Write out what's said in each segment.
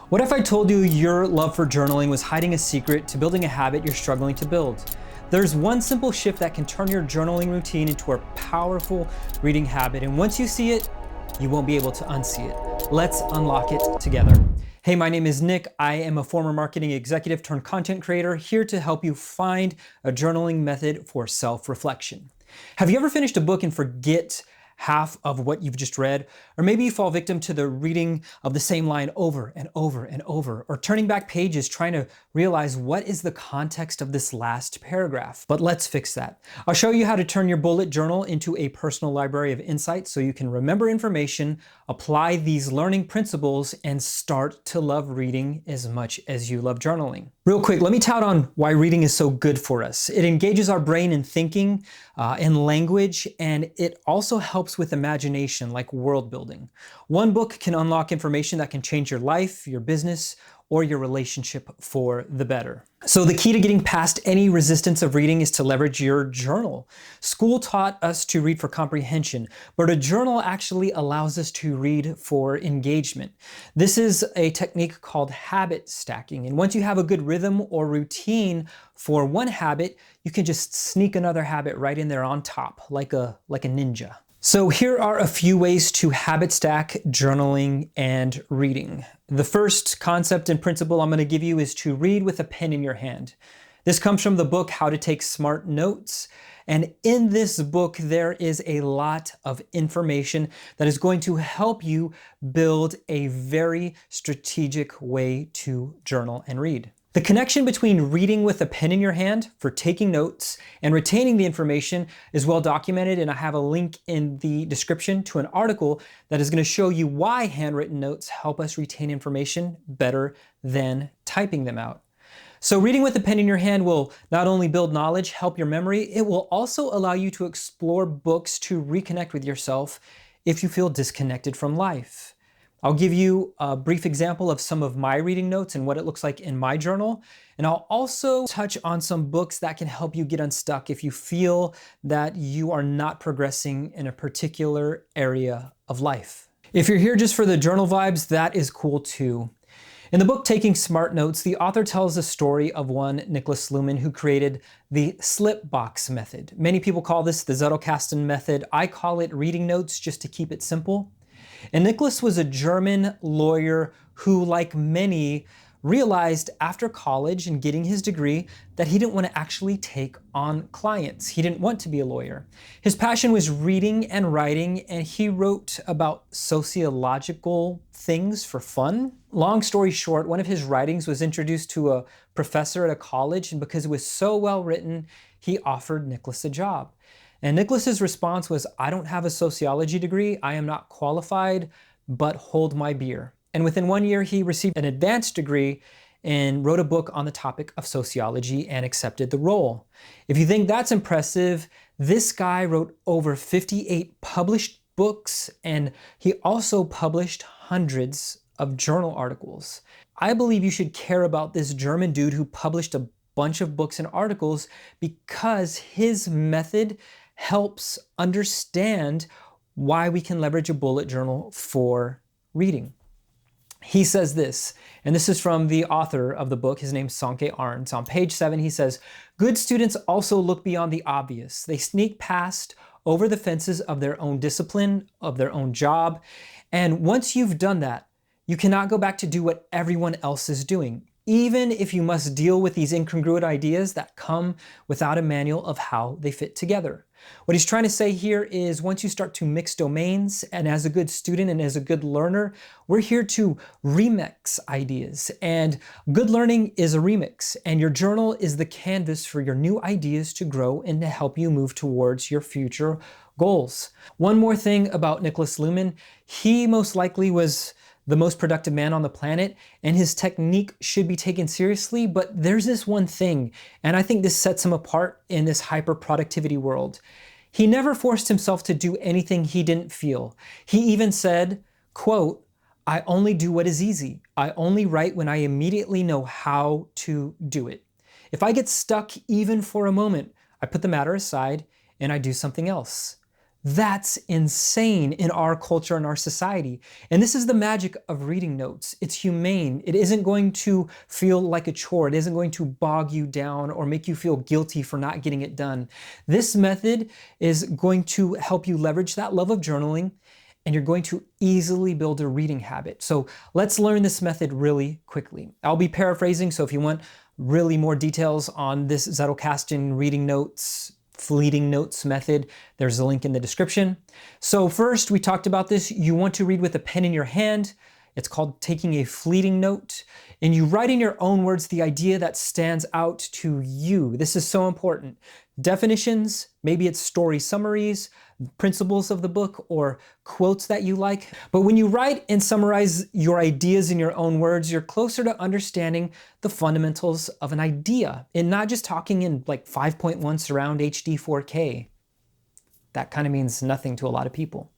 What if I told you your love for journaling was hiding a secret to building a habit you're struggling to build? There's one simple shift that can turn your journaling routine into a powerful reading habit, and once you see it, you won't be able to unsee it. Let's unlock it together. Hey, my name is Nick. I am a former marketing executive turned content creator, here to help you find a journaling method for self-reflection. Have you ever finished a book and forget half of what you've just read? Or maybe you fall victim to the reading of the same line over and over and over, or turning back pages trying to realize what is the context of this last paragraph. But let's fix that. I'll show you how to turn your bullet journal into a personal library of insights so you can remember information, apply these learning principles, and start to love reading as much as you love journaling. Real quick, let me tout on why reading is so good for us. It engages our brain in thinking, in language, and it also helps with imagination, like world building. One book can unlock information that can change your life, your business, or your relationship for the better. So the key to getting past any resistance of reading is to leverage your journal. School taught us to read for comprehension, but a journal actually allows us to read for engagement. This is a technique called habit stacking. And once you have a good rhythm or routine for one habit, you can just sneak another habit right in there on top, like a ninja. So here are a few ways to habit stack journaling and reading. The first concept and principle I'm going to give you is to read with a pen in your hand. This comes from the book How to Take Smart Notes. And in this book, there is a lot of information that is going to help you build a very strategic way to journal and read. The connection between reading with a pen in your hand for taking notes and retaining the information is well documented, and I have a link in the description to an article that is going to show you why handwritten notes help us retain information better than typing them out. So reading with a pen in your hand will not only build knowledge, help your memory, it will also allow you to explore books to reconnect with yourself if you feel disconnected from life. I'll give you a brief example of some of my reading notes and what it looks like in my journal. And I'll also touch on some books that can help you get unstuck if you feel that you are not progressing in a particular area of life. If you're here just for the journal vibes, that is cool too. In the book Taking Smart Notes, the author tells the story of one Niklas Luhmann who created the slip box method. Many people call this the Zettelkasten method. I call it reading notes just to keep it simple. And Niklas was a German lawyer who, like many, realized after college and getting his degree that he didn't want to actually take on clients. He didn't want to be a lawyer. His passion was reading and writing, and he wrote about sociological things for fun. Long story short, one of his writings was introduced to a professor at a college, and because it was so well written, he offered Niklas a job. And Niklas's response was, "I don't have a sociology degree, I am not qualified, but hold my beer." And within 1 year, he received an advanced degree and wrote a book on the topic of sociology and accepted the role. If you think that's impressive, this guy wrote over 58 published books, and he also published hundreds of journal articles. I believe you should care about this German dude who published a bunch of books and articles because his method helps understand why we can leverage a bullet journal for reading. He says this, and this is from the author of the book. His name's Sönke Arns. On page 7, he says, "Good students also look beyond the obvious. They sneak past over the fences of their own discipline, of their own job. And once you've done that, you cannot go back to do what everyone else is doing, even if you must deal with these incongruent ideas that come without a manual of how they fit together." What he's trying to say here is once you start to mix domains, and as a good student and as a good learner, we're here to remix ideas. And good learning is a remix, and your journal is the canvas for your new ideas to grow and to help you move towards your future goals. One more thing about Niklas Luhmann, he most likely was the most productive man on the planet, and his technique should be taken seriously, but there's this one thing, and I think this sets him apart in this hyper-productivity world. He never forced himself to do anything he didn't feel. He even said, quote, "I only do what is easy. I only write when I immediately know how to do it. If I get stuck even for a moment, I put the matter aside and I do something else. That's insane in our culture and our society. And this is the magic of reading notes. It's humane. It isn't going to feel like a chore. It isn't going to bog you down or make you feel guilty for not getting it done. This method is going to help you leverage that love of journaling, and you're going to easily build a reading habit. So let's learn this method really quickly. I'll be paraphrasing, so if you want really more details on this Zettelkasten reading notes, fleeting notes method, there's a link in the description. So first, we talked about this. You want to read with a pen in your hand. It's called taking a fleeting note. And you write in your own words the idea that stands out to you. This is so important. Definitions, maybe it's story summaries, principles of the book, or quotes that you like. But when you write and summarize your ideas in your own words, you're closer to understanding the fundamentals of an idea and not just talking in like 5.1 surround HD 4K. That kind of means nothing to a lot of people.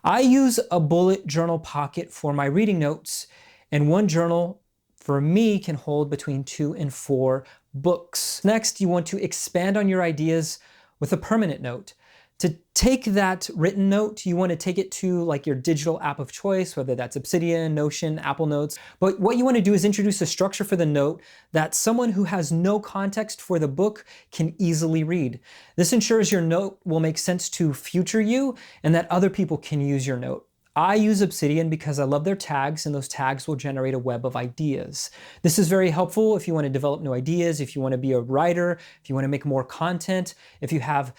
I use a bullet journal pocket for my reading notes, and one journal for me can hold between 2 and 4 books. Next, you want to expand on your ideas with a permanent note. To take that written note, you want to take it to like your digital app of choice, whether that's Obsidian, Notion, Apple Notes. But what you want to do is introduce a structure for the note that someone who has no context for the book can easily read. This ensures your note will make sense to future you and that other people can use your note. I use Obsidian because I love their tags, and those tags will generate a web of ideas. This is very helpful if you want to develop new ideas, if you want to be a writer, if you want to make more content, if you have,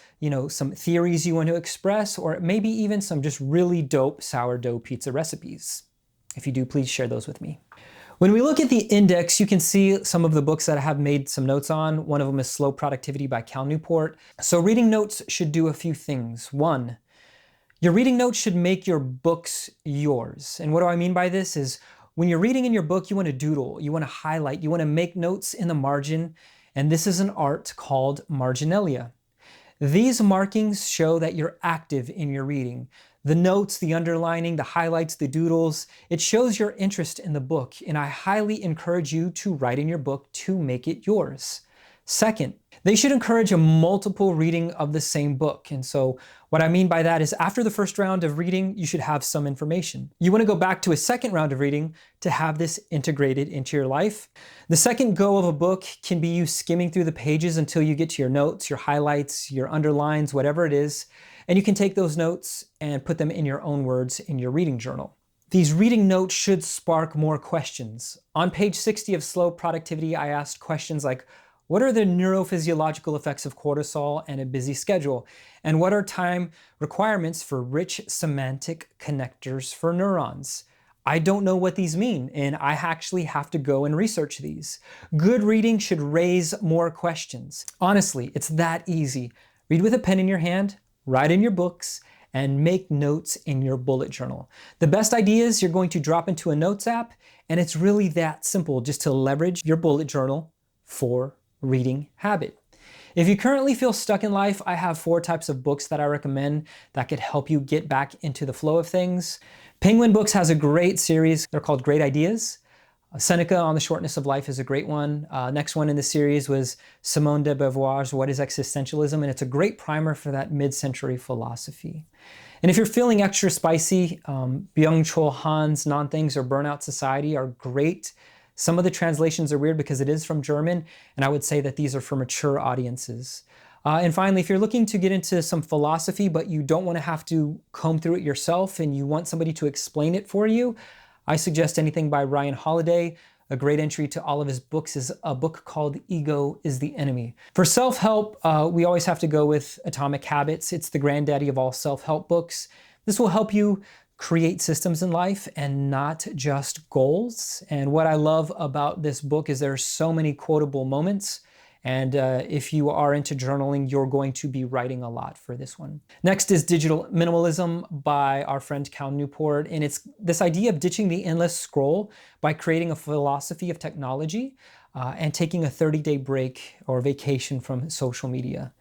some theories you want to express, or maybe even some just really dope sourdough pizza recipes. If you do, please share those with me. When we look at the index, you can see some of the books that I have made some notes on. One of them is Slow Productivity by Cal Newport. So reading notes should do a few things. One, your reading notes should make your books yours. And what do I mean by this is when you're reading in your book, you want to doodle, you want to highlight, you want to make notes in the margin. And this is an art called marginalia. These markings show that you're active in your reading. The notes, the underlining, the highlights, the doodles, it shows your interest in the book. And I highly encourage you to write in your book to make it yours. Second, they should encourage a multiple reading of the same book. And so what I mean by that is after the first round of reading, you should have some information. You want to go back to a second round of reading to have this integrated into your life. The second go of a book can be you skimming through the pages until you get to your notes, your highlights, your underlines, whatever it is. And you can take those notes and put them in your own words in your reading journal. These reading notes should spark more questions. On page 60 of Slow Productivity, I asked questions like, what are the neurophysiological effects of cortisol and a busy schedule? And what are time requirements for rich semantic connectors for neurons? I don't know what these mean, and I actually have to go and research these. Good reading should raise more questions. Honestly, it's that easy. Read with a pen in your hand, write in your books, and make notes in your bullet journal. The best ideas you're going to drop into a notes app, and it's really that simple just to leverage your bullet journal for reading habit. If you currently feel stuck in life, I have 4 types of books that I recommend that could help you get back into the flow of things. Penguin Books has a great series. They're called Great Ideas. Seneca on the Shortness of Life is a great one. Next one in the series was Simone de Beauvoir's What is Existentialism? And it's a great primer for that mid-century philosophy. And if you're feeling extra spicy, Byung-Chul Han's Non-Things or Burnout Society are great. Some of the translations are weird because it is from German, and I would say that these are for mature audiences. And finally, if you're looking to get into some philosophy, but you don't want to have to comb through it yourself and you want somebody to explain it for you, I suggest anything by Ryan Holiday. A great entry to all of his books is a book called Ego is the Enemy. For self-help, we always have to go with Atomic Habits. It's the granddaddy of all self-help books. This will help you create systems in life and not just goals. And what I love about this book is there are so many quotable moments. And if you are into journaling, you're going to be writing a lot for this one. Next is Digital Minimalism by our friend Cal Newport. And it's this idea of ditching the endless scroll by creating a philosophy of technology and taking a 30-day break or vacation from social media.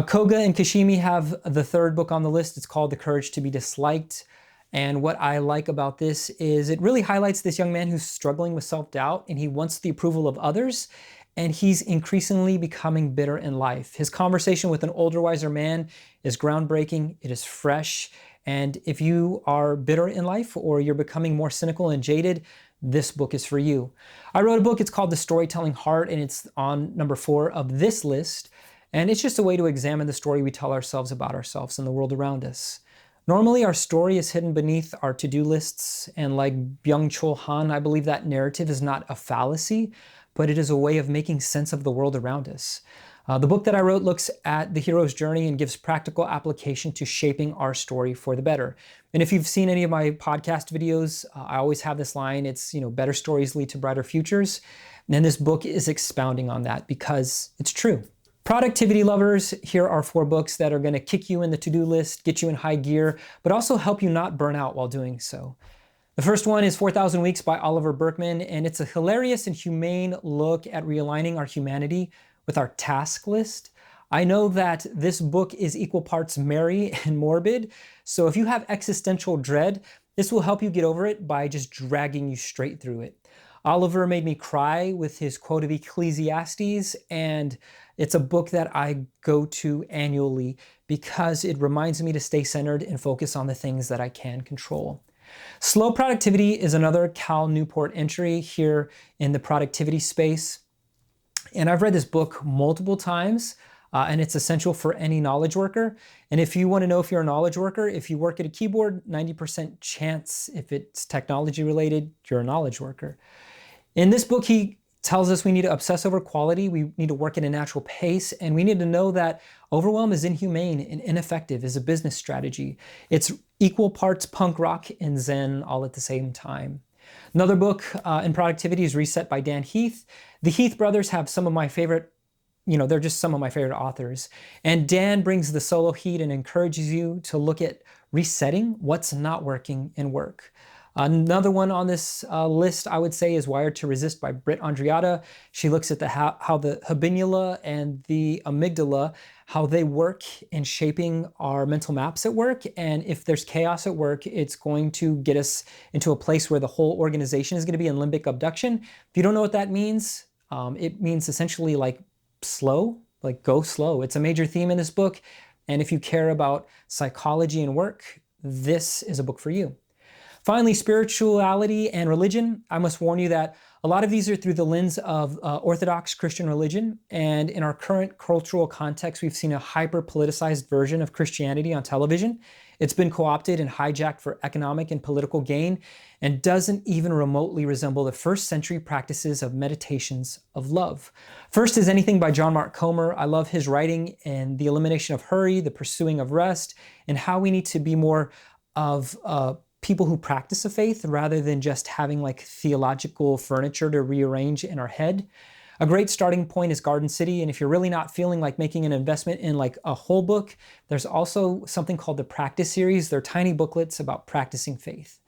Koga and Kashimi have the third book on the list. It's called The Courage to be Disliked. And what I like about this is it really highlights this young man who's struggling with self-doubt and he wants the approval of others. and he's increasingly becoming bitter in life. His conversation with an older, wiser man is groundbreaking, it is fresh, and if you are bitter in life or you're becoming more cynical and jaded, this book is for you. I wrote a book, it's called The Storytelling Heart, and it's on number 4 of this list, and it's just a way to examine the story we tell ourselves about ourselves and the world around us. Normally, our story is hidden beneath our to-do lists, and like Byung-Chul Han, I believe that narrative is not a fallacy, but it is a way of making sense of the world around us. The book that I wrote looks at the hero's journey and gives practical application to shaping our story for the better. And if you've seen any of my podcast videos, I always have this line, it's, better stories lead to brighter futures. And this book is expounding on that because it's true. Productivity lovers, here are 4 books that are going to kick you in the to-do list, get you in high gear, but also help you not burn out while doing so. The first one is 4,000 Weeks by Oliver Burkeman, and it's a hilarious and humane look at realigning our humanity with our task list. I know that this book is equal parts merry and morbid, so if you have existential dread, this will help you get over it by just dragging you straight through it. Oliver made me cry with his quote of Ecclesiastes, and it's a book that I go to annually because it reminds me to stay centered and focus on the things that I can control. Slow Productivity is another Cal Newport entry here in the productivity space. And I've read this book multiple times, and it's essential for any knowledge worker. And if you want to know if you're a knowledge worker, if you work at a keyboard, 90% chance if it's technology related, you're a knowledge worker. In this book, he tells us we need to obsess over quality, we need to work at a natural pace, and we need to know that overwhelm is inhumane and ineffective as a business strategy. It's equal parts punk rock and Zen all at the same time. Another book in productivity is Reset by Dan Heath. The Heath brothers have some of my favorite, they're just some of my favorite authors. And Dan brings the solo heat and encourages you to look at resetting what's not working in work. Another one on this list, I would say, is Wired to Resist by Britt Andreatta. She looks at how the habenula and the amygdala, how they work in shaping our mental maps at work. And if there's chaos at work, it's going to get us into a place where the whole organization is going to be in limbic abduction. If you don't know what that means, it means essentially like slow, like go slow. It's a major theme in this book. And if you care about psychology and work, this is a book for you. Finally, spirituality and religion. I must warn you that a lot of these are through the lens of Orthodox Christian religion. And in our current cultural context, we've seen a hyper-politicized version of Christianity on television. It's been co-opted and hijacked for economic and political gain and doesn't even remotely resemble the first century practices of meditations of love. First is Anything by John Mark Comer. I love his writing and the elimination of hurry, the pursuing of rest, and how we need to be more of people who practice a faith rather than just having like theological furniture to rearrange in our head. A great starting point is Garden City, and if you're really not feeling like making an investment in like a whole book, there's also something called the Practice Series. They're tiny booklets about practicing faith.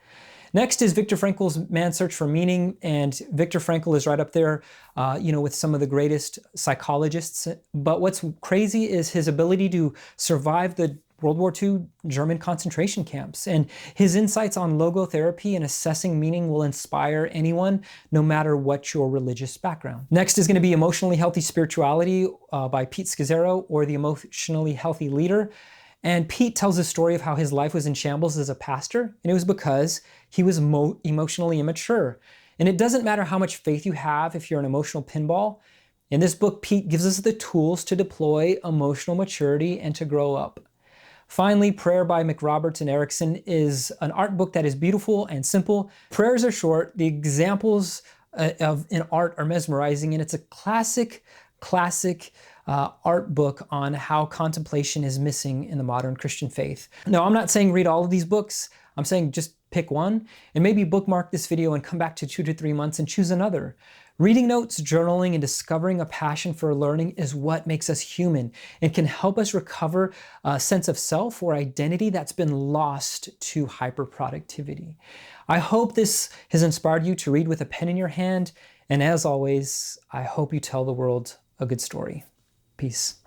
Next is Viktor Frankl's Man's Search for Meaning, and Viktor Frankl is right up there, with some of the greatest psychologists. But what's crazy is his ability to survive the World War II German concentration camps, and his insights on logotherapy and assessing meaning will inspire anyone, no matter what your religious background. Next is going to be Emotionally Healthy Spirituality by Pete Scazzero, or The Emotionally Healthy Leader. And Pete tells the story of how his life was in shambles as a pastor, and it was because he was emotionally immature. And it doesn't matter how much faith you have if you're an emotional pinball. In this book, Pete gives us the tools to deploy emotional maturity and to grow up. Finally, Prayer by McRoberts and Erickson is an art book that is beautiful and simple. Prayers are short. The examples in art are mesmerizing, and it's a classic art book on how contemplation is missing in the modern Christian faith. Now, I'm not saying read all of these books. I'm saying just pick one and maybe bookmark this video and come back to 2 to 3 months and choose another. Reading notes, journaling, and discovering a passion for learning is what makes us human and can help us recover a sense of self or identity that's been lost to hyperproductivity. I hope this has inspired you to read with a pen in your hand, and as always, I hope you tell the world a good story. Peace.